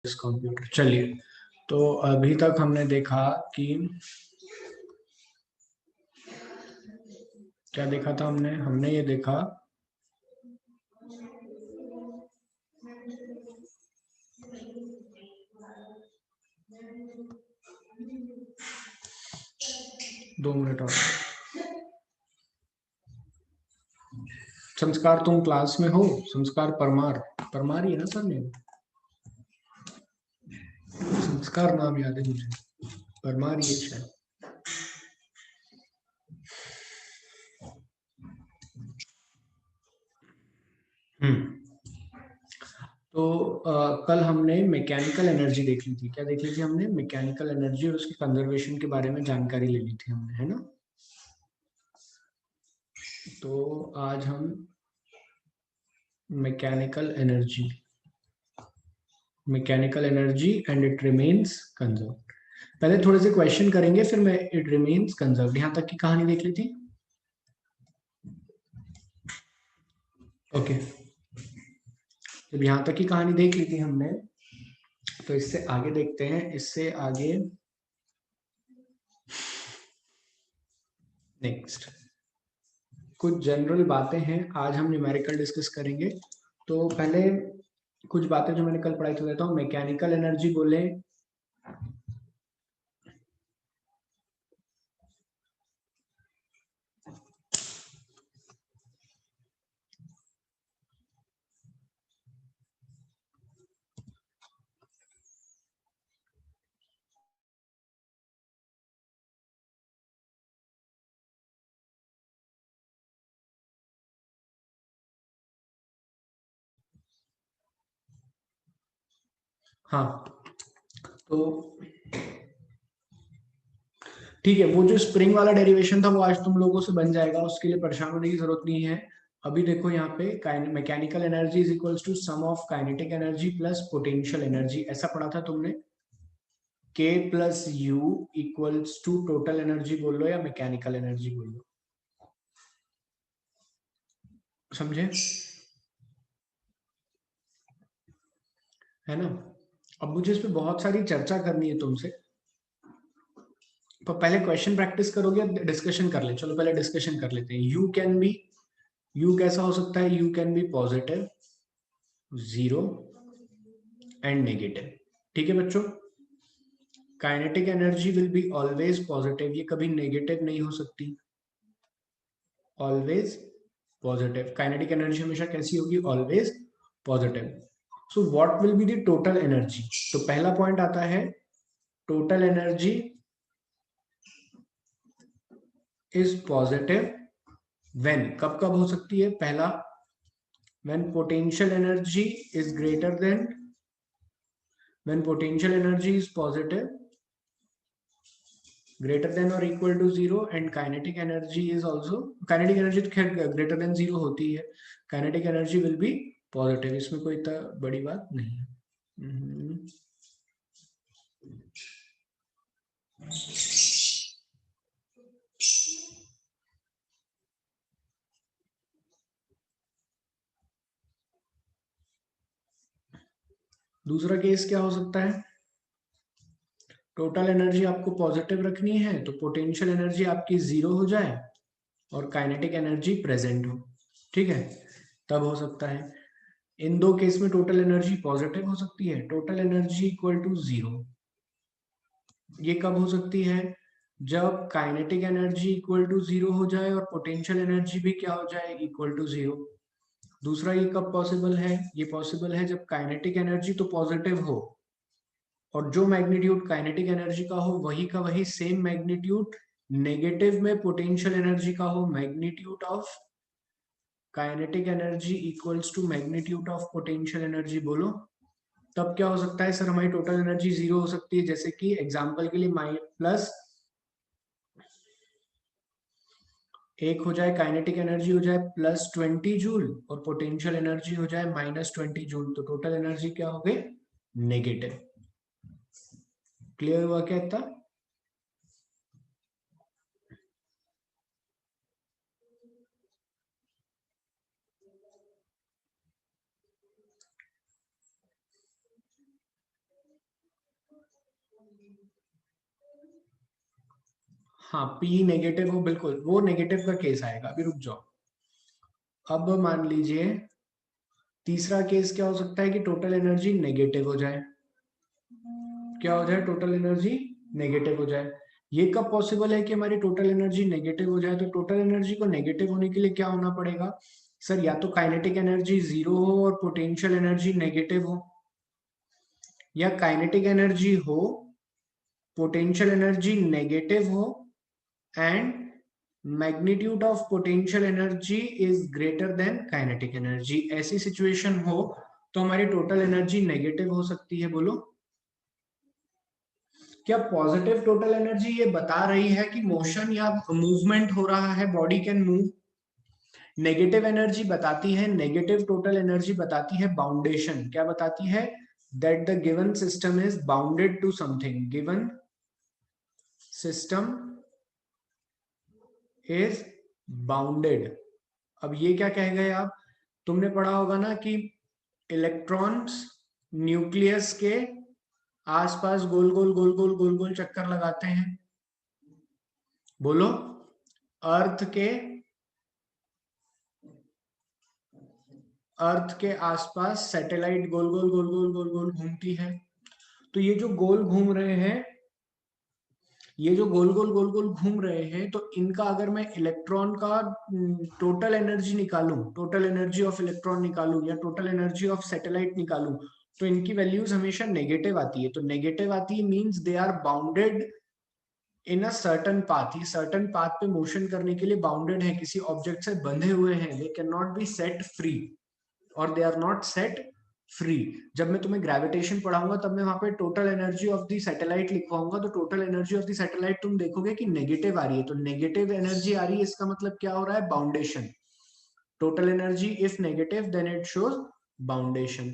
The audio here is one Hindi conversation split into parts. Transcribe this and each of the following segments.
कंप्यूटर। चलिए, तो अभी तक हमने देखा कि क्या देखा था हमने हमने ये देखा दो मिनट और। संस्कार तुम क्लास में हो? संस्कार परमार, परमार ही है ना सर ने? संस्कार नाम याद है मुझे, परमार ही है शायद। तो कल हमने मैकेनिकल एनर्जी देख ली थी। क्या देख ली थी हमने? मैकेनिकल एनर्जी और उसके कंजर्वेशन के बारे में जानकारी ले ली थी हमने, है ना? तो आज हम mechanical energy and it remains conserve, पहले थोड़े से क्वेश्चन करेंगे, फिर मैं इट रिमेन्स कंजर्व यहाँ तक की कहानी देख ली थी। ओके, जब यहाँ तक की कहानी देख ली थी हमने, तो इससे आगे देखते हैं। इससे आगे नेक्स्ट कुछ जनरल बातें हैं, आज हम न्यूमेरिकल डिस्कस करेंगे। तो पहले कुछ बातें जो मैंने कल पढ़ाई थी देता हूँ। मैकेनिकल एनर्जी बोले हाँ, तो ठीक है, वो जो स्प्रिंग वाला डेरिवेशन था वो आज तुम लोगों से बन जाएगा, उसके लिए परेशान होने की जरूरत नहीं है। अभी देखो यहाँ पे mechanical energy is equals to sum of kinetic energy plus potential energy, ऐसा पढ़ा था तुमने। K plus U equals to total energy बोल लो या मैकेनिकल एनर्जी बोल लो, समझे? है ना? अब मुझे इस पे बहुत सारी चर्चा करनी है तुमसे, तो पहले क्वेश्चन प्रैक्टिस करोगे, डिस्कशन कर ले। चलो पहले डिस्कशन कर लेते हैं। यू कैसा हो सकता है? You can be positive, zero and negative. ठीक है बच्चों, kinetic energy will be always positive, ये कभी नेगेटिव नहीं हो सकती, ऑलवेज पॉजिटिव। काइनेटिक एनर्जी हमेशा कैसी होगी? Always positive. So what will be the total energy? तो पहला पॉइंट आता है, total energy is positive when, कब कब हो सकती है? पहला, when potential energy is greater than, when potential energy is positive, greater than or equal to zero, and kinetic energy is also, kinetic energy तो खैर greater than zero होती है, kinetic energy will be positive, इसमें कोई इतना बड़ी बात नहीं है। दूसरा केस क्या हो सकता है? टोटल एनर्जी आपको पॉजिटिव रखनी है तो पोटेंशियल एनर्जी आपकी जीरो हो जाए और काइनेटिक एनर्जी प्रेजेंट हो, ठीक है, तब हो सकता है। इन दो केस में टोटल एनर्जी पॉजिटिव हो सकती है, total energy equal to zero. ये कब हो सकती है? जब kinetic energy equal to zero हो जाए और पोटेंशियल एनर्जी भी क्या हो जाए? Equal to zero. दूसरा, ये कब पॉसिबल है? ये पॉसिबल है जब काइनेटिक एनर्जी तो पॉजिटिव हो और जो मैग्नीट्यूड काइनेटिक एनर्जी का हो वही का वही सेम मैग्नीट्यूड नेगेटिव में पोटेंशियल एनर्जी का हो। Magnitude of kinetic energy equals to magnitude of potential energy बोलो, तब क्या हो सकता है? सर हमारी टोटल एनर्जी जीरो हो सकती है, जैसे कि एग्जांपल के लिए प्लस एक हो जाए, काइनेटिक एनर्जी हो जाए +20 जूल और पोटेंशियल एनर्जी हो जाए -20 जूल, तो टोटल एनर्जी क्या हो गई? नेगेटिव। क्लियर हुआ क्या इतना? हाँ, P नेगेटिव हो, बिल्कुल वो नेगेटिव का केस आएगा। अभी रुक जाओ। अब मान लीजिए तीसरा केस क्या हो सकता है कि टोटल एनर्जी नेगेटिव हो जाए। क्या हो जाए? टोटल एनर्जी नेगेटिव हो जाए। ये कब पॉसिबल है कि हमारी टोटल एनर्जी नेगेटिव हो जाए? तो टोटल एनर्जी को नेगेटिव होने के लिए क्या होना पड़ेगा सर? या तो काइनेटिक एनर्जी जीरो हो और पोटेंशियल एनर्जी नेगेटिव हो, या काइनेटिक एनर्जी हो, पोटेंशियल एनर्जी नेगेटिव हो, and magnitude of potential energy is greater than kinetic energy. ऐसी सिचुएशन हो तो हमारी टोटल एनर्जी नेगेटिव हो सकती है। बोलो, क्या पॉजिटिव टोटल एनर्जी ये बता रही है कि मोशन या मूवमेंट हो रहा है, body can move? Negative energy बताती है, नेगेटिव टोटल एनर्जी बताती है बाउंडेशन। क्या बताती है? That the given system is bounded to something. Given system is bounded. अब ये क्या कह गए आप? तुमने पढ़ा होगा ना कि इलेक्ट्रॉन्स न्यूक्लियस के आसपास गोल गोल गोल गोल गोल गोल चक्कर लगाते हैं। बोलो, अर्थ के आसपास सैटेलाइट गोल गोल गोल गोल गोल गोल घूमती है। तो ये जो गोल घूम रहे हैं, ये जो गोल गोल गोल गोल घूम रहे हैं, तो इनका अगर मैं इलेक्ट्रॉन का टोटल एनर्जी निकालूं, टोटल एनर्जी ऑफ इलेक्ट्रॉन निकालूं, या टोटल एनर्जी ऑफ सैटेलाइट निकालूं, तो इनकी वैल्यूज हमेशा नेगेटिव आती है। तो नेगेटिव आती है means they are bounded in a certain path. ये सर्टन पाथ पे मोशन करने के लिए बाउंडेड है, किसी ऑब्जेक्ट से बंधे हुए हैं। They can not be set free, और they are not set free. जब मैं तुम्हें ग्रेविटेशन पढ़ाऊंगा तब मैं वहां पे total energy of the satellite लिखवाऊंगा, तो total energy of the satellite तुम देखोगे कि नेगेटिव आ रही है। तो नेगेटिव एनर्जी आ रही है, इसका मतलब क्या हो रहा है? Boundation. Total energy if negative then it shows boundation.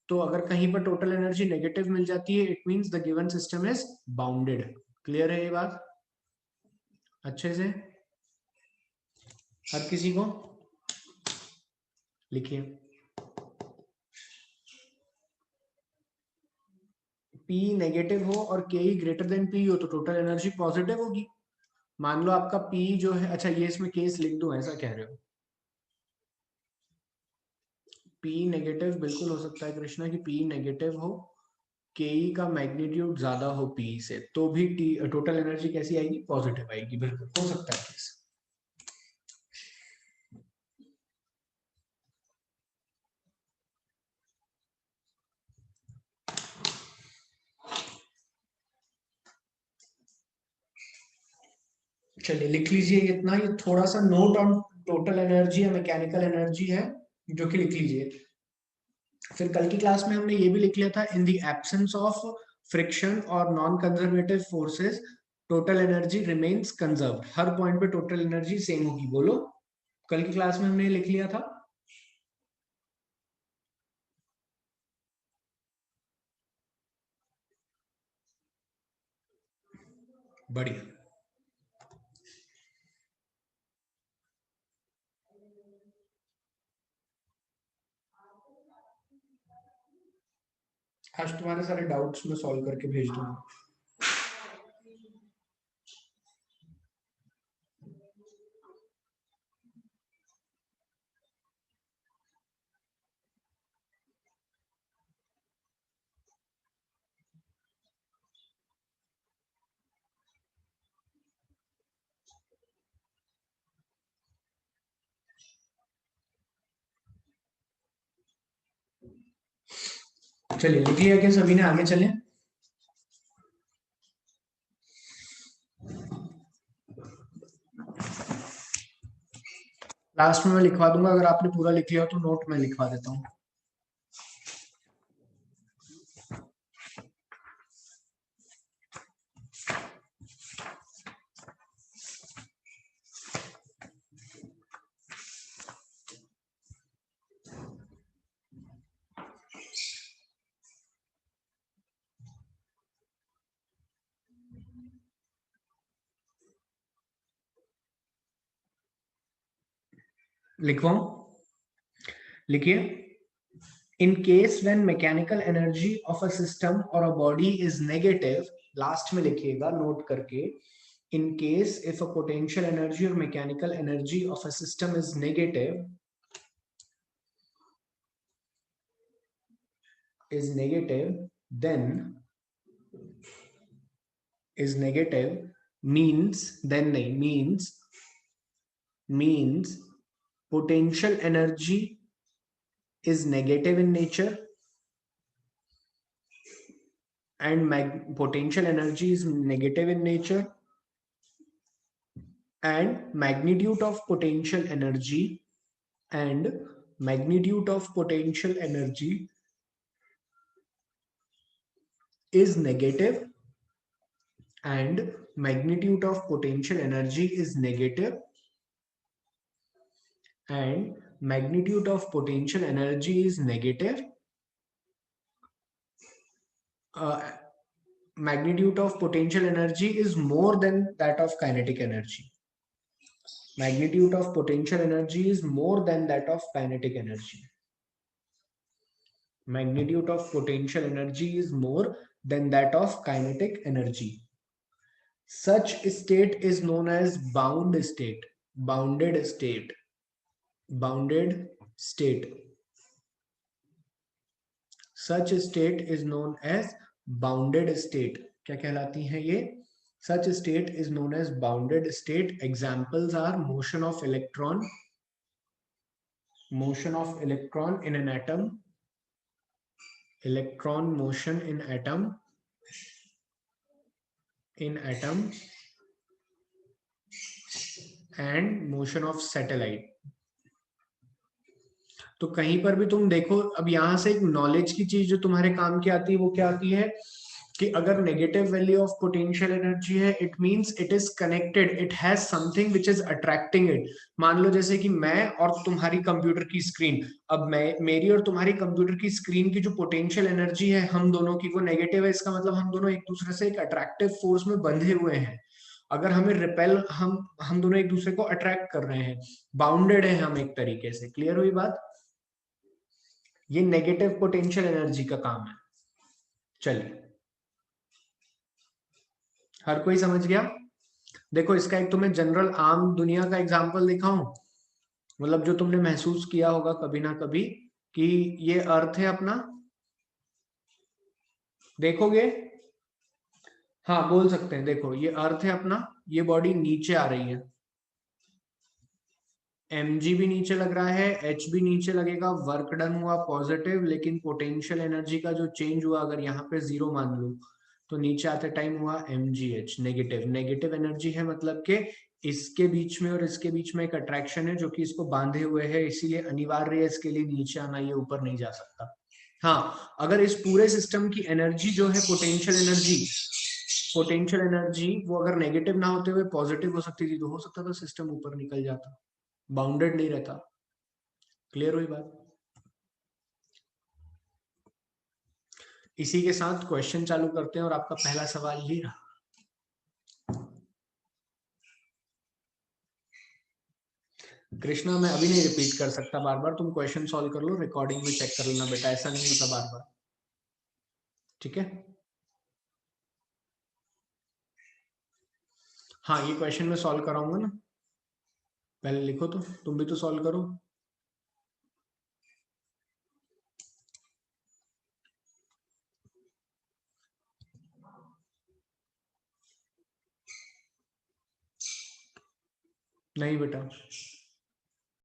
तो अगर कहीं पर टोटल एनर्जी नेगेटिव मिल जाती है, it means the given system is bounded. Clear है ये बात अच्छे से? हर किसी को लिखिए, P नेगेटिव हो और Ke ग्रेटर देन P हो तो टोटल एनर्जी पॉजिटिव होगी। मान लो आपका P जो है, अच्छा ये इसमें केस लिख दूं, ऐसा कह रहे हो? P नेगेटिव बिल्कुल हो सकता है कृष्णा कि P नेगेटिव हो, Ke का मैग्नीट्यूड ज्यादा हो P से, तो भी टोटल एनर्जी कैसी आएगी? पॉजिटिव आएगी। बिल्कुल हो सकता है केस। चलिए लिख लीजिए इतना, ये थोड़ा सा नोट ऑन टोटल एनर्जी या मैकेनिकल एनर्जी है जो कि लिख लीजिए। फिर कल की क्लास में हमने ये भी लिख लिया था, in the absence of friction और non conservative forces total energy remains conserved. हर पॉइंट पे टोटल एनर्जी सेम होगी। बोलो, कल की क्लास में हमने लिख लिया था। बढ़िया। आज तुम्हारे सारे डाउट्स मैं सॉल्व करके भेज दूंगा। चलिए लिख लिया क्या सभी ने? आगे चलें। लास्ट में मैं लिखवा दूंगा, अगर आपने पूरा लिख लिया तो नोट में लिखवा देता हूँ। लिखवाऊं? लिखिए, In case when mechanical energy of a system or a body is negative, last में लिखिएगा नोट करके, in case if a potential energy or mechanical energy of a system is negative then is negative means then नहीं means potential energy is negative in nature and potential energy is negative in nature and magnitude of potential energy is negative and magnitude of potential energy is negative and magnitude of potential energy is negative. Magnitude of potential energy is more than that of kinetic energy. Magnitude of potential energy is more than that of kinetic energy. Magnitude of potential energy is more than that of kinetic energy. Such state is known as bound state. Bounded state. Bounded state. Such state is known as bounded state. क्या कहलाती है ये? Such state is known as bounded state. Examples are motion of electron in an atom, electron motion in atom and motion of satellite. तो कहीं पर भी तुम देखो, अब यहां से एक नॉलेज की चीज जो तुम्हारे काम की आती है वो क्या आती है कि अगर negative value of potential energy है, it means it is connected, it has something which is attracting it. मान लो जैसे कि मैं और तुम्हारी कंप्यूटर की स्क्रीन, अब मेरी और तुम्हारी कंप्यूटर की स्क्रीन की जो पोटेंशियल एनर्जी है हम दोनों की वो नेगेटिव है. इसका मतलब हम दोनों एक दूसरे से एक अट्रैक्टिव फोर्स में बंधे हुए हैं. अगर हमें रिपेल, हम दोनों एक दूसरे को अट्रैक्ट कर रहे हैं, बाउंडेड है हम एक तरीके से. क्लियर हुई बात? ये नेगेटिव पोटेंशियल एनर्जी का काम है. चलिए, हर कोई समझ गया? देखो इसका एक तुम्हें जनरल आम दुनिया का एग्जांपल दिखाऊं, मतलब जो तुमने महसूस किया होगा कभी ना कभी कि ये अर्थ है अपना. देखोगे? हाँ बोल सकते हैं. देखो ये अर्थ है अपना, ये बॉडी नीचे आ रही है, mg भी नीचे लग रहा है, h भी नीचे लगेगा, वर्क डन हुआ पॉजिटिव, लेकिन पोटेंशियल एनर्जी का जो चेंज हुआ अगर यहाँ पे 0 मान लो तो नीचे आते टाइम हुआ mgh नेगेटिव. नेगेटिव एनर्जी है मतलब कि इसके बीच में और इसके बीच में एक अट्रैक्शन है जो कि इसको बांधे हुए है, इसीलिए अनिवार्य है इसके लिए नीचे आना, ये ऊपर नहीं जा सकता. हाँ, अगर इस पूरे सिस्टम की एनर्जी जो है पोटेंशियल एनर्जी वो अगर नेगेटिव ना होते हुए पॉजिटिव हो सकती थी तो हो सकता था सिस्टम ऊपर निकल जाता, बाउंडेड नहीं रहता. क्लियर हुई बात? इसी के साथ क्वेश्चन चालू करते हैं और आपका पहला सवाल ये रहा. कृष्णा मैं अभी नहीं रिपीट कर सकता बार बार, तुम क्वेश्चन सॉल्व कर लो, रिकॉर्डिंग में चेक कर लेना बेटा, ऐसा नहीं होता बार बार. ठीक है? हाँ ये क्वेश्चन मैं सॉल्व कराऊंगा ना, पहले लिखो तो, तुम भी तो सॉल्व करो. नहीं बेटा.